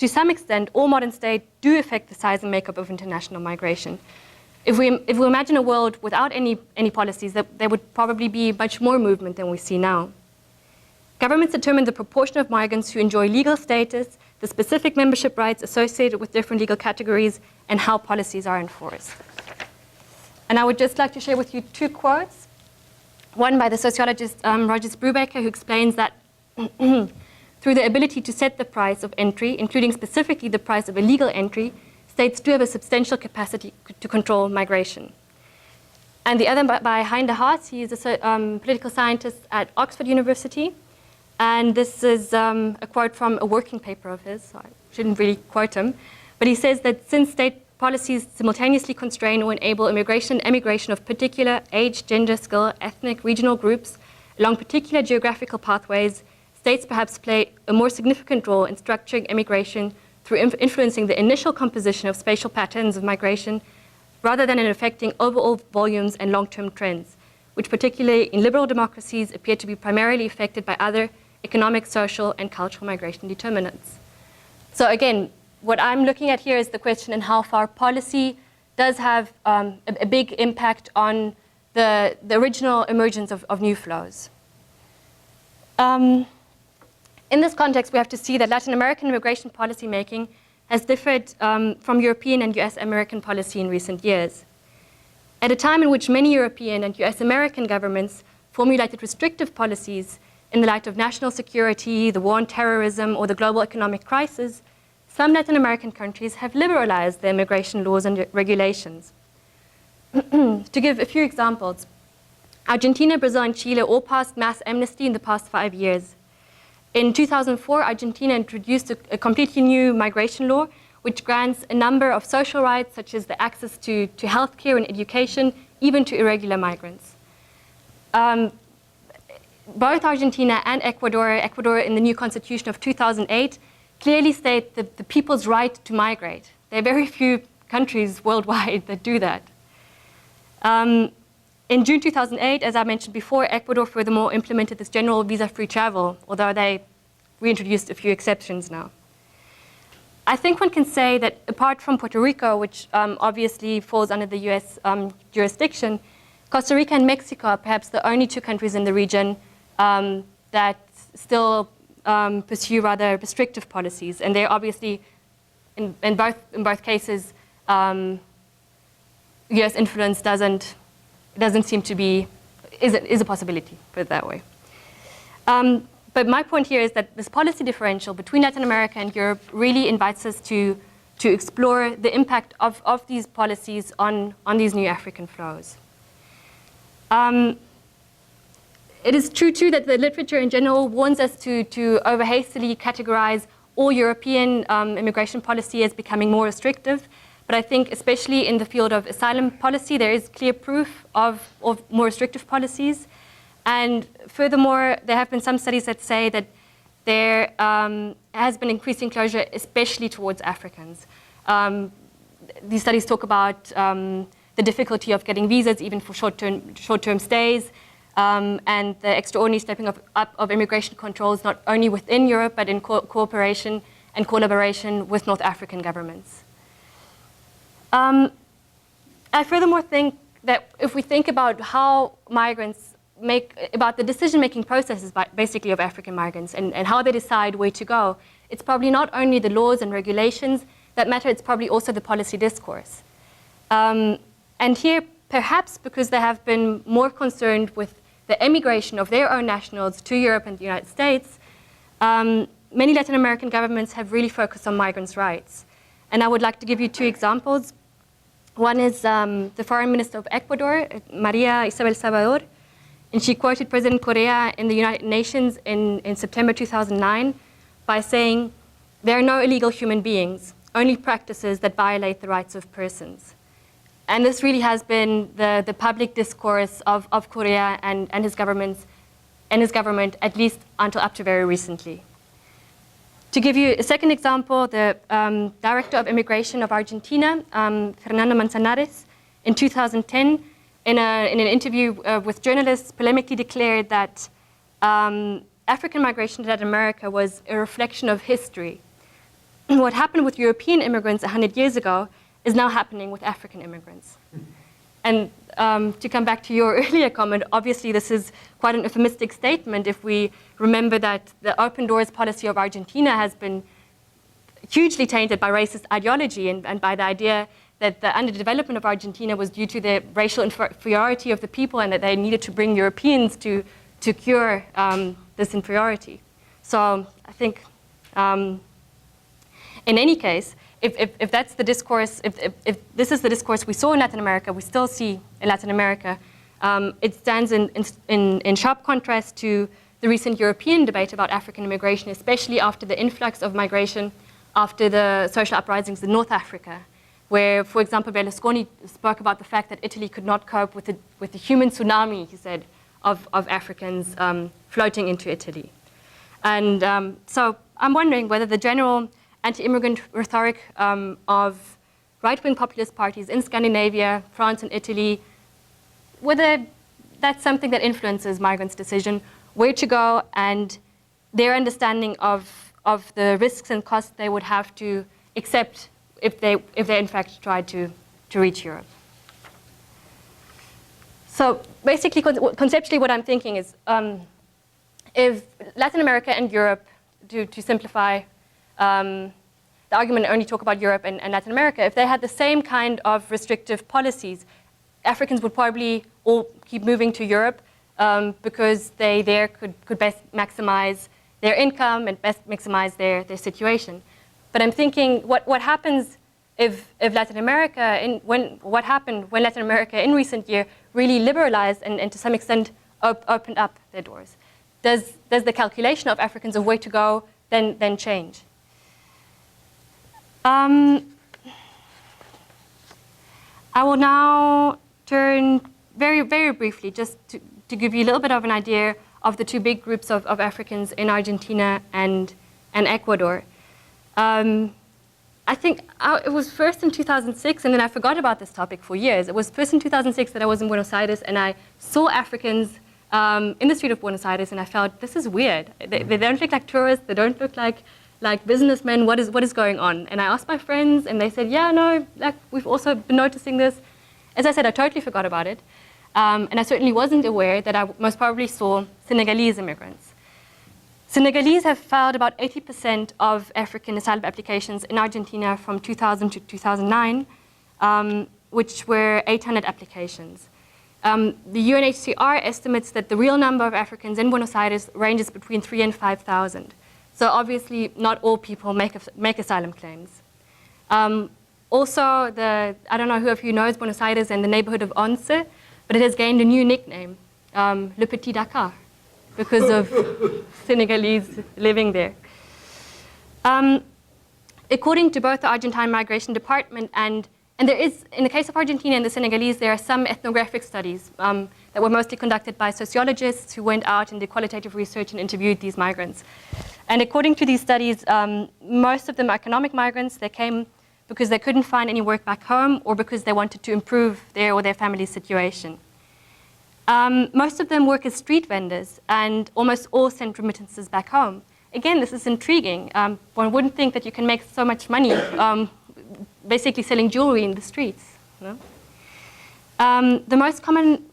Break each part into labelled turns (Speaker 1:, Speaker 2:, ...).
Speaker 1: to some extent, all modern states do affect the size and makeup of international migration. If we imagine a world without any policies, there would probably be much more movement than we see now. Governments determine the proportion of migrants who enjoy legal status, the specific membership rights associated with different legal categories, and how policies are enforced. And I would just like to share with you two quotes. One by the sociologist Rogers Brubaker, who explains that through the ability to set the price of entry, including specifically the price of illegal entry, states do have a substantial capacity to control migration. And the other by Heinde Haas. He is a political scientist at Oxford University. And this is a quote from a working paper of his, so I shouldn't really quote him. But he says that since state policies simultaneously constrain or enable immigration and emigration of particular age, gender, skill, ethnic, regional groups along particular geographical pathways, states perhaps play a more significant role in structuring immigration through influencing the initial composition of spatial patterns of migration rather than in affecting overall volumes and long-term trends, which particularly in liberal democracies appear to be primarily affected by other economic, social, and cultural migration determinants. So again, what I'm looking at here is the question in how far policy does have a big impact on the original emergence of new flows. In this context, we have to see that Latin American immigration policy making has differed from European and US American policy in recent years. At a time in which many European and US American governments formulated restrictive policies in the light of national security, the war on terrorism, or the global economic crisis, some Latin American countries have liberalized their immigration laws and regulations. To give a few examples, Argentina, Brazil, and Chile all passed mass amnesty in the past 5 years. In 2004, Argentina introduced a completely new migration law, which grants a number of social rights, such as the access to healthcare and education, even to irregular migrants. Both Argentina and Ecuador in the new constitution of 2008, clearly state the people's right to migrate. There are very few countries worldwide that do that. In June 2008, as I mentioned before, Ecuador furthermore implemented this general visa-free travel, although they reintroduced a few exceptions now. I think one can say that apart from Puerto Rico, which obviously falls under the US jurisdiction, Costa Rica and Mexico are perhaps the only two countries in the region that still pursue rather restrictive policies. And they're obviously, in both cases, US influence doesn't seem to be, is a possibility, put it that way. But my point here is that this policy differential between Latin America and Europe really invites us to explore the impact of these policies on these new African flows. It is true, too, that the literature in general warns us to over hastily categorize all European immigration policy as becoming more restrictive. But I think especially in the field of asylum policy, there is clear proof of more restrictive policies. And furthermore, there have been some studies that say that there has been increasing closure, especially towards Africans. These studies talk about the difficulty of getting visas, even for short-term stays, and the extraordinary stepping up of immigration controls, not only within Europe, but in cooperation and collaboration with North African governments. I furthermore think that if we think about how migrants about the decision-making processes basically of African migrants and how they decide where to go, it's probably not only the laws and regulations that matter, it's probably also the policy discourse. And here, perhaps because they have been more concerned with the emigration of their own nationals to Europe and the United States, many Latin American governments have really focused on migrants' rights. And I would like to give you two examples. One is the Foreign Minister of Ecuador, Maria Isabel Salvador, and she quoted President Correa in the United Nations in September 2009 by saying, "There are no illegal human beings, only practices that violate the rights of persons." And this really has been the public discourse of Correa and his government, at least until up to very recently. To give you a second example, the Director of Immigration of Argentina, Fernando Manzanares, in 2010, in an interview with journalists, polemically declared that African migration to Latin America was a reflection of history. what happened with European immigrants 100 years ago is now happening with African immigrants. And to come back to your earlier comment, obviously this is quite an euphemistic statement if we remember that the open doors policy of Argentina has been hugely tainted by racist ideology and by the idea that the underdevelopment of Argentina was due to the racial inferiority of the people and that they needed to bring Europeans to cure this inferiority. So I think in any case, if that's the discourse, if this is the discourse we saw in Latin America, we still see in Latin America, it stands in sharp contrast to the recent European debate about African immigration, especially after the influx of migration after the social uprisings in North Africa, where, for example, Berlusconi spoke about the fact that Italy could not cope with the human tsunami, he said, of Africans floating into Italy. And so I'm wondering whether the general anti-immigrant rhetoric of right-wing populist parties in Scandinavia, France, and Italy, whether that's something that influences migrants' decision where to go and their understanding of the risks and costs they would have to accept if they in fact tried to reach Europe. So basically, conceptually, what I'm thinking is if Latin America and Europe, to simplify the argument and only talk about Europe and Latin America, if they had the same kind of restrictive policies, Africans would probably all keep moving to Europe because they there could best maximize their income and best maximize their situation. But I'm thinking, what happens if Latin America, what happened when Latin America in recent year really liberalized and to some extent opened up their doors? Does the calculation of Africans of where to go then change? I will now turn very, very briefly just to give you a little bit of an idea of the two big groups of Africans in Argentina and Ecuador. I think it was first in 2006, and then I forgot about this topic for years. It was first in 2006 that I was in Buenos Aires, and I saw Africans in the street of Buenos Aires, and I felt, this is weird. They don't look like tourists. They don't look like businessmen. What is going on? And I asked my friends, and they said, yeah, no, we've also been noticing this. As I said, I totally forgot about it. And I certainly wasn't aware that I most probably saw Senegalese immigrants. Senegalese have filed about 80% of African asylum applications in Argentina from 2000 to 2009, which were 800 applications. The UNHCR estimates that the real number of Africans in Buenos Aires ranges between 3,000 and 5,000. So obviously, not all people make asylum claims. Also, I don't know who of you knows Buenos Aires and the neighborhood of Once, but it has gained a new nickname, Le Petit Dakar, because of Senegalese living there. According to both the Argentine Migration Department and there is, in the case of Argentina and the Senegalese, there are some ethnographic studies that were mostly conducted by sociologists who went out and did qualitative research and interviewed these migrants. And according to these studies, most of them are economic migrants. They came because they couldn't find any work back home or because they wanted to improve their or their family's situation. Most of them work as street vendors, and almost all send remittances back home. Again, this is intriguing. One wouldn't think that you can make so much money basically selling jewelry in the streets. You know? The most common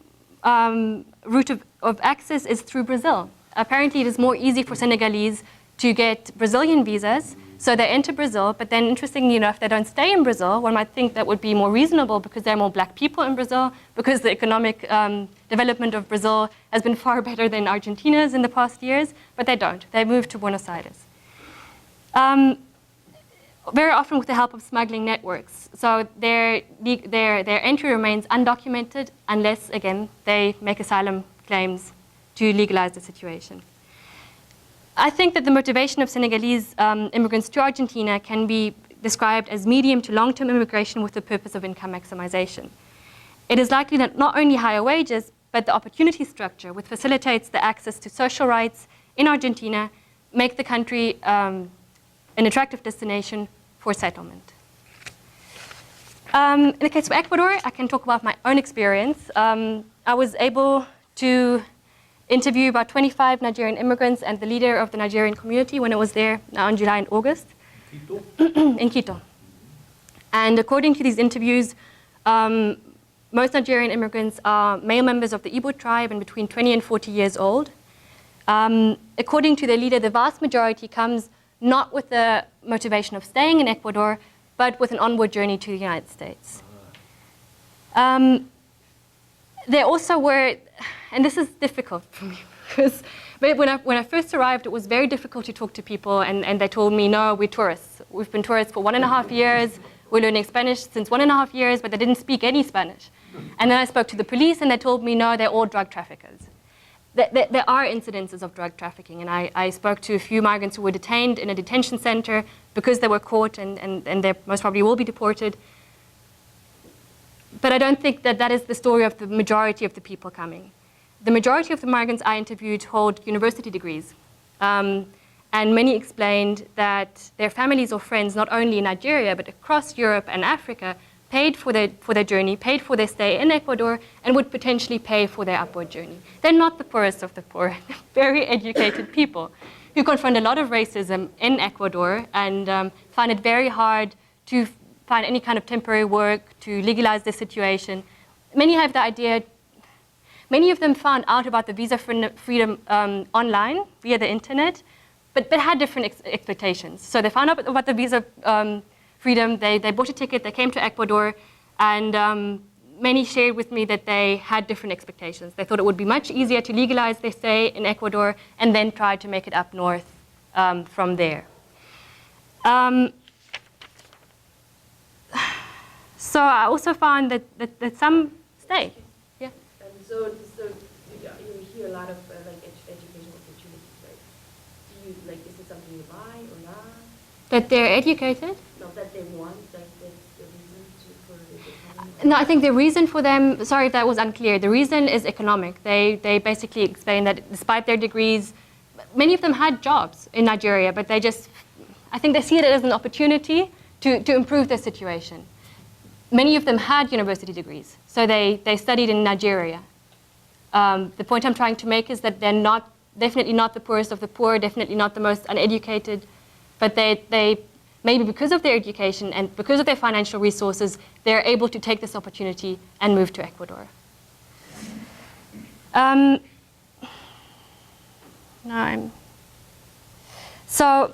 Speaker 1: route of access is through Brazil. Apparently, it is more easy for Senegalese to get Brazilian visas, so they enter Brazil, but then interestingly enough, they don't stay in Brazil. One might think that would be more reasonable because there are more black people in Brazil, because the economic development of Brazil has been far better than Argentina's in the past years, but they don't. They move to Buenos Aires. Very often with the help of smuggling networks. So their entry remains undocumented unless, again, they make asylum claims to legalize the situation. I think that the motivation of Senegalese immigrants to Argentina can be described as medium to long-term immigration with the purpose of income maximization. It is likely that not only higher wages, but the opportunity structure, which facilitates the access to social rights in Argentina, make the country an attractive destination for settlement. In the case of Ecuador, I can talk about my own experience. I was able to interview about 25 Nigerian immigrants and the leader of the Nigerian community when I was there now in July and August.
Speaker 2: Quito?
Speaker 1: In Quito. And according to these interviews, most Nigerian immigrants are male members of the Igbo tribe and between 20 and 40 years old. According to their leader, the vast majority comes not with the motivation of staying in Ecuador, but with an onward journey to the United States. There also were, and this is difficult for me, because when I first arrived, it was very difficult to talk to people, and they told me, no, we're tourists. We've been tourists for 1.5 years. We're learning Spanish since 1.5 years, but they didn't speak any Spanish. And then I spoke to the police, and they told me, no, they're all drug traffickers. There are incidences of drug trafficking, and I spoke to a few migrants who were detained in a detention center because they were caught, and they most probably will be deported. But I don't think that that is the story of the majority of the people coming. The majority of the migrants I interviewed hold university degrees. And many explained that their families or friends, not only in Nigeria, but across Europe and Africa, paid for their journey, paid for their stay in Ecuador, and would potentially pay for their upward journey. They're not the poorest of the poor. They're very educated people who confront a lot of racism in Ecuador and find it very hard to find any kind of temporary work, to legalize their situation. Many have the idea, many of them found out about the visa freedom online via the internet, but had different expectations. So they found out about the visa freedom, they bought a ticket, they came to Ecuador, and many shared with me that they had different expectations. They thought it would be much easier to legalize their stay in Ecuador and then try to make it up north from there. So I also found that some stay. Yeah.
Speaker 3: And so yeah, you hear a lot of educational opportunities, right? Do you is it something you buy or not?
Speaker 1: That they're educated?
Speaker 3: No, that they want, that's the reason for the economy?
Speaker 1: No, I think the reason for them, sorry if that was unclear, the reason is economic. They basically explain that despite their degrees, many of them had jobs in Nigeria, but I think they see it as an opportunity to improve their situation. Many of them had university degrees, so they studied in Nigeria. The point I'm trying to make is that they're definitely not the poorest of the poor, definitely not the most uneducated, but they maybe because of their education and because of their financial resources, they're able to take this opportunity and move to Ecuador. So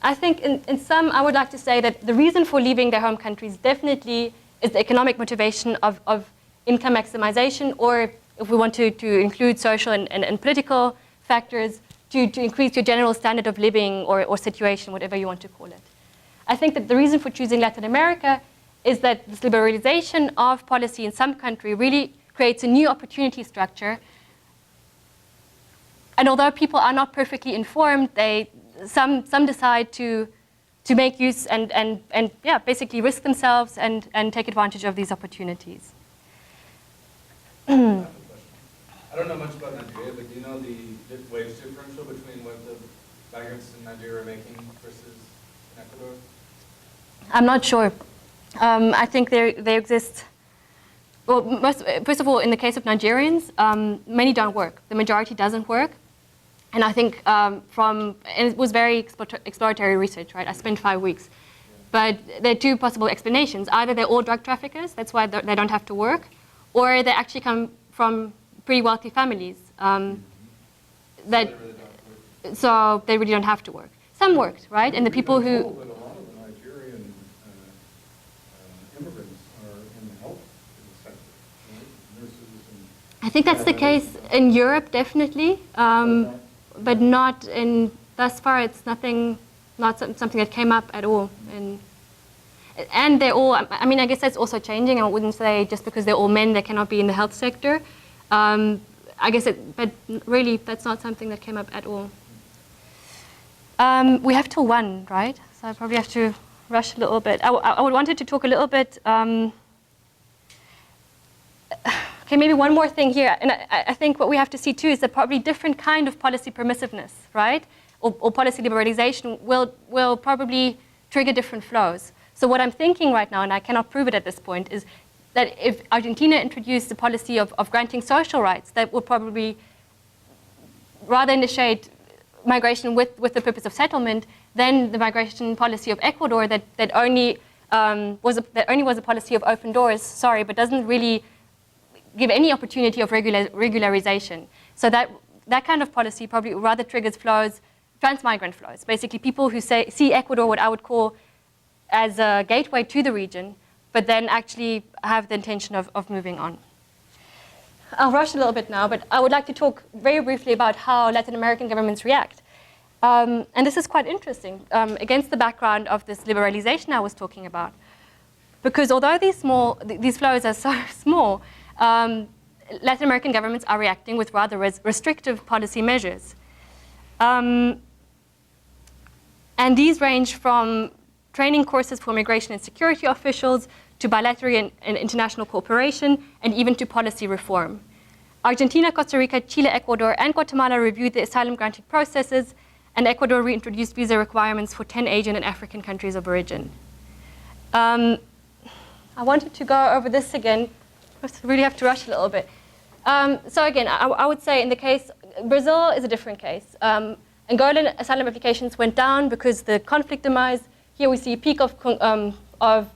Speaker 1: I think in sum, I would like to say that the reason for leaving their home countries definitely is the economic motivation of income maximization, or if we want to include social and political factors, to increase your general standard of living or situation, whatever you want to call it. I think that the reason for choosing Latin America is that this liberalization of policy in some country really creates a new opportunity structure. And although people are not perfectly informed, some decide to make use and yeah, basically risk themselves and take advantage of these opportunities.
Speaker 2: I have a question. I don't know much about Nigeria, but do you know the wage differential between what the migrants in Nigeria are making versus in Ecuador?
Speaker 1: I'm not sure. I think there exist. Well, first of all, in the case of Nigerians, many don't work. The majority doesn't work. And I think and it was very exploratory research, right? I spent 5 weeks. But there are two possible explanations. Either they're all drug traffickers, that's why they don't have to work, or they actually come from pretty wealthy families. So they really don't have to work. Some worked, right? And the people who...
Speaker 4: But a lot of the Nigerian immigrants are in the health sector, right? Nurses and...
Speaker 1: I think that's the case in Europe, definitely. But not in, thus far, it's not something that came up at all. And they're all, I mean, I guess that's also changing. I wouldn't say just because they're all men, they cannot be in the health sector. I guess but really, that's not something that came up at all. We have till 1, right? So I probably have to rush a little bit. I wanted to talk a little bit, okay, maybe one more thing here. And I think what we have to see too is that probably different kind of policy permissiveness, right? Or policy liberalization will probably trigger different flows. So what I'm thinking right now, and I cannot prove it at this point, is that if Argentina introduced the policy of granting social rights, that would probably rather initiate migration with the purpose of settlement than the migration policy of Ecuador that only was a policy of open doors, but doesn't really give any opportunity of regularization. So that kind of policy probably rather triggers flows, transmigrant flows. Basically, people who see Ecuador what I would call as a gateway to the region, but then actually have the intention of moving on. I'll rush a little bit now, but I would like to talk very briefly about how Latin American governments react. And this is quite interesting against the background of this liberalization I was talking about. Because although these flows are so small, Latin American governments are reacting with rather restrictive policy measures. And these range from training courses for immigration and security officials to bilateral and international cooperation, and even to policy reform. Argentina, Costa Rica, Chile, Ecuador, and Guatemala reviewed the asylum granting processes, and Ecuador reintroduced visa requirements for 10 Asian and African countries of origin. I wanted to go over this again. I really have to rush a little bit. So again, I would say in the case, Brazil is a different case. Angolan asylum applications went down because the conflict demise. Here we see a peak of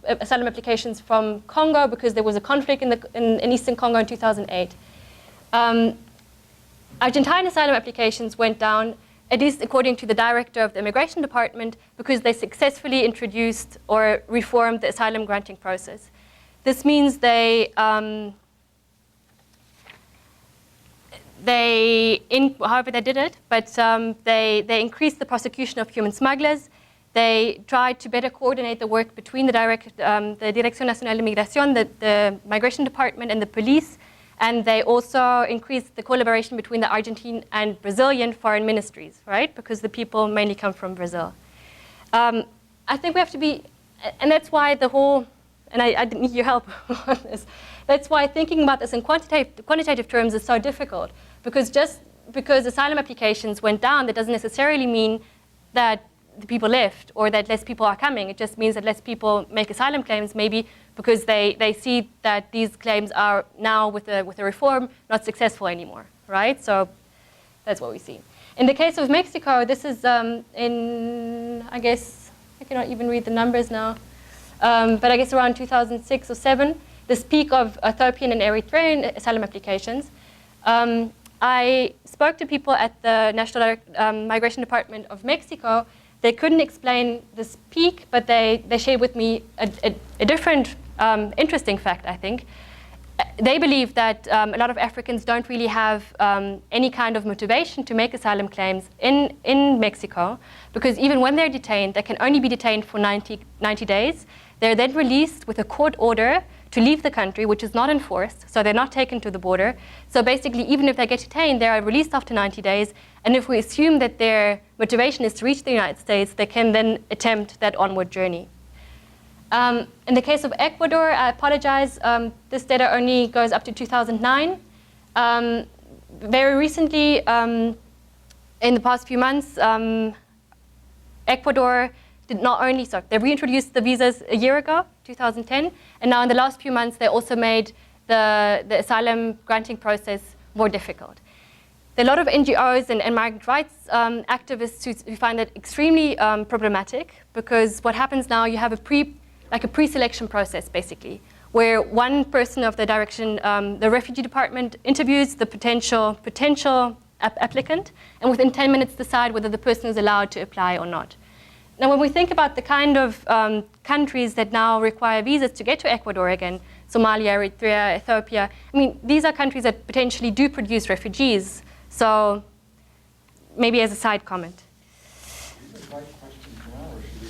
Speaker 1: asylum applications from Congo because there was a conflict in Eastern Congo in 2008. Argentine asylum applications went down, at least according to the director of the immigration department, because they successfully introduced or reformed the asylum granting process. This means however they did it, but they increased the prosecution of human smugglers. They tried to better coordinate the work between the Dirección Nacional de Migración, the migration department, and the police. And they also increased the collaboration between the Argentine and Brazilian foreign ministries, right? Because the people mainly come from Brazil. I think we have to be, and that's why and I need your help on this. That's why thinking about this in quantitative terms is so difficult. Because just because asylum applications went down, that doesn't necessarily mean that the people left or that less people are coming. It just means that less people make asylum claims, maybe because they see that these claims are now, with a reform, not successful anymore, right? So that's what we see. In the case of Mexico, this is I guess, I cannot even read the numbers now, but I guess around 2006 or 2007, this peak of Ethiopian and Eritrean asylum applications. I spoke to people at the National Migration Department of Mexico. They couldn't explain this peak, but they shared with me a different interesting fact, I think. They believe that a lot of Africans don't really have any kind of motivation to make asylum claims in Mexico, because even when they're detained, they can only be detained for 90 days. They're then released with a court order to leave the country, which is not enforced, so they're not taken to the border. So basically, even if they get detained, they are released after 90 days, and if we assume that their motivation is to reach the United States, they can then attempt that onward journey. In the case of Ecuador, I apologize, this data only goes up to 2009. Very recently, in the past few months, Ecuador did not only, they reintroduced the visas a year ago, 2010, and now in the last few months, they also made the asylum granting process more difficult. There are a lot of NGOs and migrant rights activists who find that extremely problematic, because what happens now, you have a pre-selection process, basically, where one person of the the refugee department interviews the potential applicant, and within 10 minutes decide whether the person is allowed to apply or not. Now, when we think about the kind of countries that now require visas to get to Ecuador again, Somalia, Eritrea, Ethiopia, I mean, these are countries that potentially do produce refugees. So maybe as a side comment.
Speaker 4: These are right questions now, or should we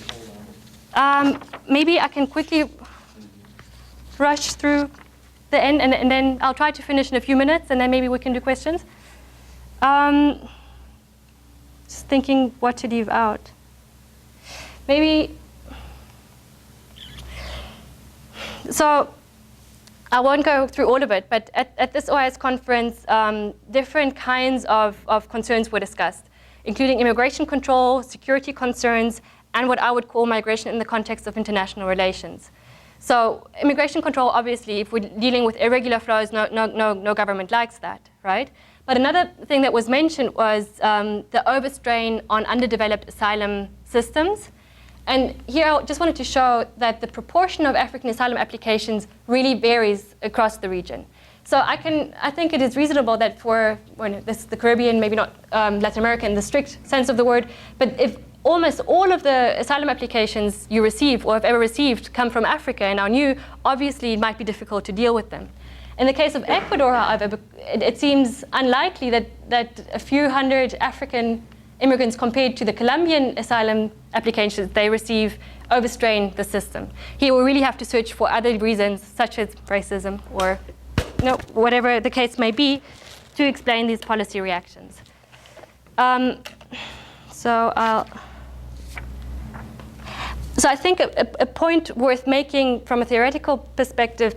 Speaker 4: hold on?
Speaker 1: Maybe I can quickly rush through the end, and then I'll try to finish in a few minutes, and then maybe we can do questions. Just thinking what to leave out. Maybe, so I won't go through all of it, but at this OIS conference, different kinds of concerns were discussed, including immigration control, security concerns, and what I would call migration in the context of international relations. So immigration control, obviously, if we're dealing with irregular flows, no government likes that, right? But another thing that was mentioned was the overstrain on underdeveloped asylum systems. And here I just wanted to show that the proportion of African asylum applications really varies across the region. So I think it is reasonable that for the Caribbean, maybe not Latin America in the strict sense of the word, but if almost all of the asylum applications you receive or have ever received come from Africa and are new, obviously it might be difficult to deal with them. In the case of Ecuador, however, it seems unlikely that a few hundred African immigrants compared to the Colombian asylum applications they receive overstrain the system. Here we really have to search for other reasons, such as racism or whatever the case may be, to explain these policy reactions. So I think a point worth making from a theoretical perspective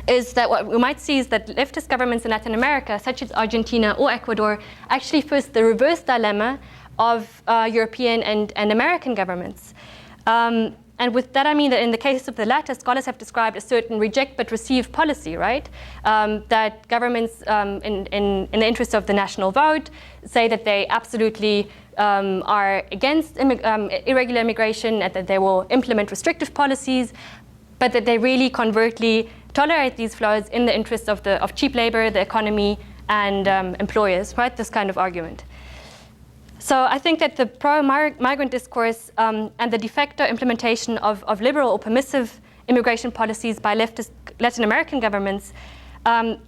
Speaker 1: is that what we might see is that leftist governments in Latin America, such as Argentina or Ecuador, actually face the reverse dilemma of European and American governments. And with that, I mean that in the case of the latter, scholars have described a certain reject but receive policy, right? That governments, in the interest of the national vote, say that they absolutely are against irregular immigration and that they will implement restrictive policies, but that they really covertly tolerate these flows in the interest of cheap labor, the economy, and employers, right? This kind of argument. So I think that the pro-migrant discourse and the de facto implementation of liberal or permissive immigration policies by leftist Latin American governments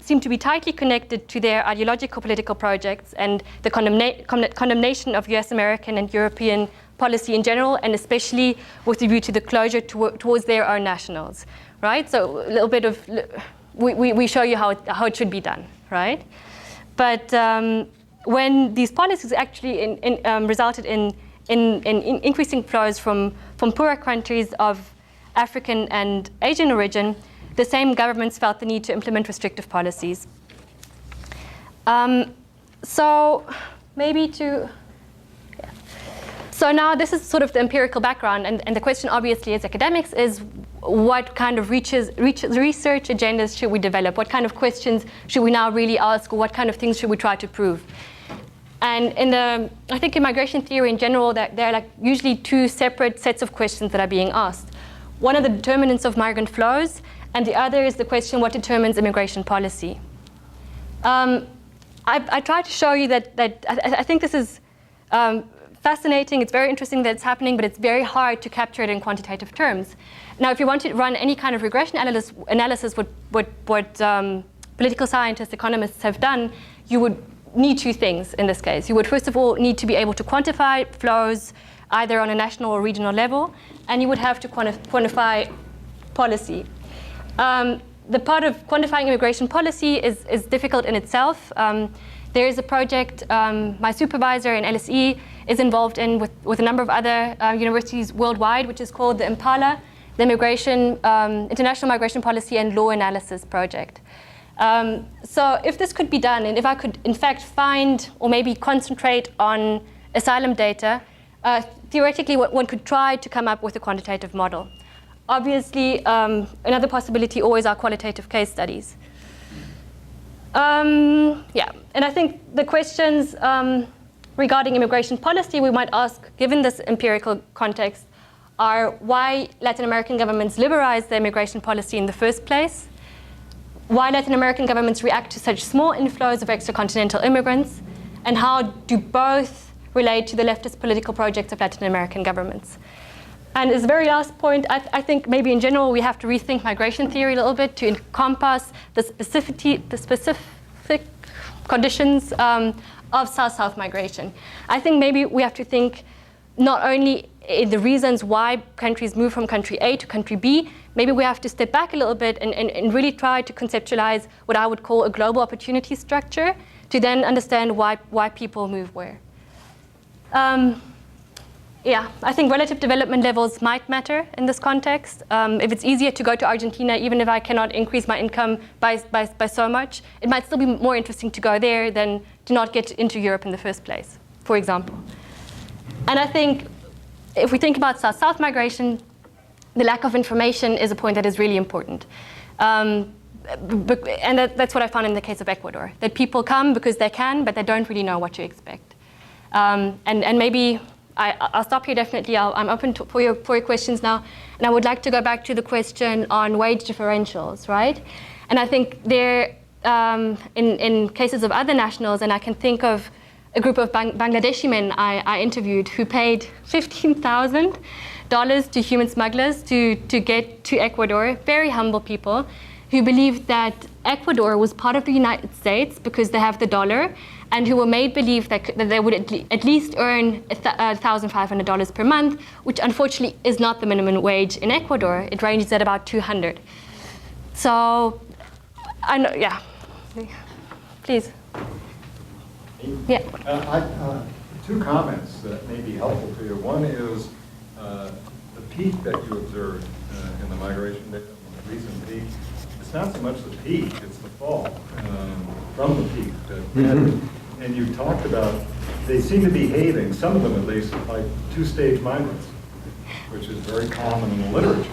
Speaker 1: seem to be tightly connected to their ideological political projects and the condemnation of US American and European policy in general, and especially with a view to the closure towards their own nationals, right? So a little bit of, we show you how it should be done, right? But when these policies actually resulted in increasing flows from poorer countries of African and Asian origin, the same governments felt the need to implement restrictive policies. So now this is sort of the empirical background, and the question obviously as academics is what kind of research agendas should we develop? What kind of questions should we now really ask, or what kind of things should we try to prove? And I think in migration theory in general, there are like usually two separate sets of questions that are being asked. One are the determinants of migrant flows, and the other is the question, what determines immigration policy? I tried to show you that I think this is fascinating. It's very interesting that it's happening, but it's very hard to capture it in quantitative terms. Now, if you want to run any kind of regression analysis, what political scientists, economists have done, you would need two things in this case. You would first of all need to be able to quantify flows either on a national or regional level, and you would have to quantify policy. The part of quantifying immigration policy is difficult in itself. There is a project my supervisor in LSE is involved in with a number of other universities worldwide, which is called the IMPALA, the International Migration Policy and Law Analysis Project. So if this could be done, and if I could in fact find or maybe concentrate on asylum data, theoretically one could try to come up with a quantitative model. Obviously, another possibility always are qualitative case studies. And I think the questions regarding immigration policy we might ask, given this empirical context, are why Latin American governments liberalize their immigration policy in the first place, why Latin American governments react to such small inflows of extracontinental immigrants, and how do both relate to the leftist political projects of Latin American governments. And as a very last point, I think maybe in general we have to rethink migration theory a little bit to encompass the specific conditions of South-South migration. I think maybe we have to think not only in the reasons why countries move from country A to country B, maybe we have to step back a little bit and really try to conceptualize what I would call a global opportunity structure to then understand why people move where. I think relative development levels might matter in this context. If it's easier to go to Argentina, even if I cannot increase my income by so much, it might still be more interesting to go there than to not get into Europe in the first place, for example. And I think if we think about South-South migration, the lack of information is a point that is really important. and that's what I found in the case of Ecuador, that people come because they can, but they don't really know what to expect. And maybe I'll stop here definitely. I'm open for your questions now. And I would like to go back to the question on wage differentials, right? And I think there, in cases of other nationals, and I can think of a group of Bangladeshi men I interviewed who paid $15,000 to human smugglers to get to Ecuador, very humble people, who believed that Ecuador was part of the United States because they have the dollar, and who were made believe that they would at least earn $1,500 per month, which unfortunately is not the minimum wage in Ecuador. It ranges at about $200. So, I know, yeah, please. Yeah.
Speaker 4: Two comments that may be helpful to you. One is the peak that you observed in the migration data, the recent peak. It's not so much the peak, it's the fall from the peak. And you talked about, they seem to be behaving, some of them at least, like two-stage migrants, which is very common in the literature.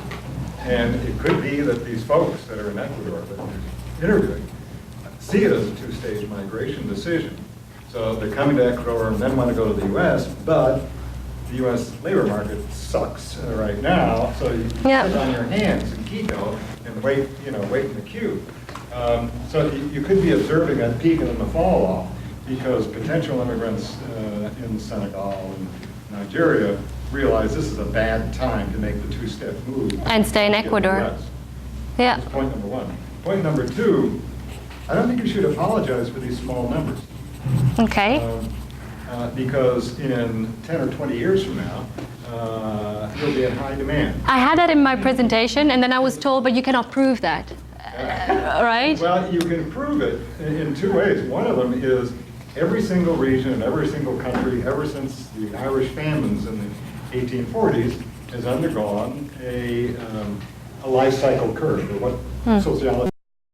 Speaker 4: And it could be that these folks that are in Ecuador that you're interviewing see it as a two-stage migration decision. So they're coming to Ecuador and then want to go to the U.S., but the U.S. labor market sucks right now, so you sit on your hands in Quito and wait in the queue. So you could be observing that peak and then the fall off because potential immigrants in Senegal and Nigeria realize this is a bad time to make the two-step move.
Speaker 1: And stay in Ecuador. Yeah.
Speaker 4: That's point number one. Point number two, I don't think you should apologize for these small numbers.
Speaker 1: Okay.
Speaker 4: Because in 10 or 20 years from now, you'll be in high demand.
Speaker 1: I had that in my presentation, and then I was told, but you cannot prove that. Right?
Speaker 4: Well, you can prove it in two ways. One of them is every single region and every single country, ever since the Irish famines in the 1840s, has undergone a life cycle curve, or what sociology